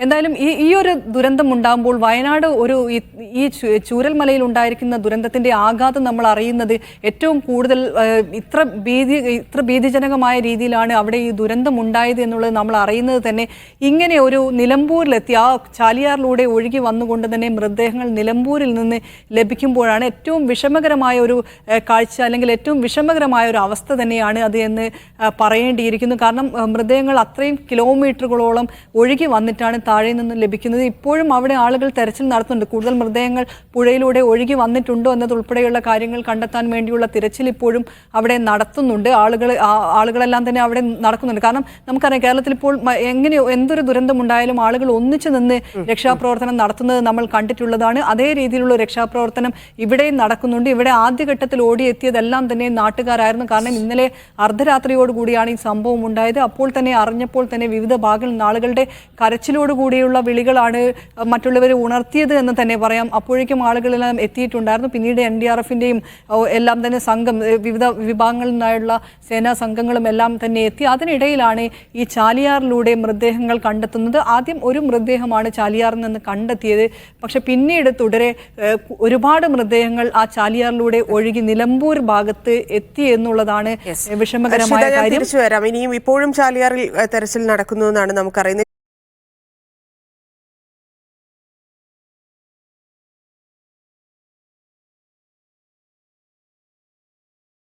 എന്തായാലും ഈ ഒരു ദുരന്തം ഉണ്ടാകുമ്പോൾ വയനാട് ഈ ചൂരൽമലയിൽ ഉണ്ടായിരിക്കുന്ന ദുരന്തത്തിന്റെ ആഘാതം നമ്മൾ അറിയുന്നത് ഏറ്റവും കൂടുതൽ ഇത്ര ഭീതിജനകമായ രീതിയിലാണ് അവിടെ ഈ ദുരന്തം ഉണ്ടായത് എന്നുള്ളത് നമ്മൾ അറിയുന്നത് തന്നെ ഇങ്ങനെ ഒരു നിലമ്പൂരിലെത്തി ആ ചാലിയാറിലൂടെ ഒഴുകി വന്നുകൊണ്ട് തന്നെ മൃതദേഹങ്ങൾ നിലമ്പൂരിൽ നിന്ന് ലഭിക്കുമ്പോഴാണ് ഏറ്റവും വിഷമകരമായ ഒരു കാഴ്ച അല്ലെങ്കിൽ ഏറ്റവും വിഷമകരമായ ഒരു അവസ്ഥ തന്നെയാണ് അത് എന്ന് പറയേണ്ടിയിരിക്കുന്നു. കാരണം മൃതദേഹങ്ങൾ അത്രയും കിലോമീറ്ററുകളോളം ഒഴുകി വന്നിട്ടാണ് താഴെ നിന്ന് ലഭിക്കുന്നത്. ഇപ്പോഴും അവിടെ ആളുകൾ തെരച്ചിൽ നടത്തുന്നുണ്ട്. കൂടുതൽ മൃതദേഹങ്ങൾ പുഴയിലൂടെ ഒഴുകി വന്നിട്ടുണ്ടോ എന്നതുൾപ്പെടെയുള്ള കാര്യങ്ങൾ കണ്ടെത്താൻ വേണ്ടിയുള്ള തിരച്ചിൽ ഇപ്പോഴും അവിടെ നടത്തുന്നുണ്ട്. ആളുകളെല്ലാം തന്നെ അവിടെ നടക്കുന്നുണ്ട്. കാരണം നമുക്കറിയാം, കേരളത്തിൽ ഇപ്പോൾ എന്തൊരു ദുരന്തമുണ്ടായാലും ആളുകൾ ഒന്നിച്ചു നിന്ന് രക്ഷാപ്രവർത്തനം നടത്തുന്നത് നമ്മൾ കണ്ടിട്ടുള്ളതാണ്. അതേ രീതിയിലുള്ള രക്ഷാപ്രവർത്തനം ഇവിടെയും നടക്കുന്നുണ്ട്. ഇവിടെ ആദ്യഘട്ടത്തിൽ ഓടിയെത്തിയതെല്ലാം തന്നെ നാട്ടുകാരായിരുന്നു. കാരണം ഇന്നലെ അർദ്ധരാത്രിയോടുകൂടിയാണ് ഈ സംഭവം ഉണ്ടായത്. അപ്പോൾ തന്നെ അറിഞ്ഞപ്പോൾ തന്നെ വിവിധ ഭാഗങ്ങളിൽ നിന്ന് ആളുകളുടെ കരച്ചിലോടുകൂടിയുള്ള വിളികളാണ് മറ്റുള്ളവരെ ഉണർത്തിയത് എന്ന് തന്നെ പറയാം. അപ്പോഴേക്കും ആളുകളെല്ലാം എത്തിയിട്ടുണ്ടായിരുന്നു. പിന്നീട് NDRFിൻ്റെയും എല്ലാം തന്നെ സംഘം, വിവിധ വിഭാഗങ്ങളിൽ നിന്നായുള്ള സേനാ സംഘങ്ങളും എല്ലാം തന്നെ എത്തി. അതിനിടയിലാണ് ഈ ചാലിയാറിലൂടെ മൃതദേഹങ്ങൾ കണ്ടെത്തുന്നത്. ആദ്യം ഒരു മൃതദേഹമാണ് ചാലിയാറിൽ നിന്ന് കണ്ടെത്തിയത്. പക്ഷെ പിന്നീട് തുടരെ ഒരുപാട് മൃതദേഹങ്ങൾ ആ ചാലിയാറിലൂടെ ഒഴുകി നിലമ്പൂർ ഭാഗത്ത് എത്തി എന്നുള്ളതാണ് വിഷമകരമായ കാര്യം. ഇനിയും ഇപ്പോഴും ചാലിയാറിൽ തെരച്ചിൽ നടക്കുന്നു എന്നാണ് നമുക്കറിയുന്നത്.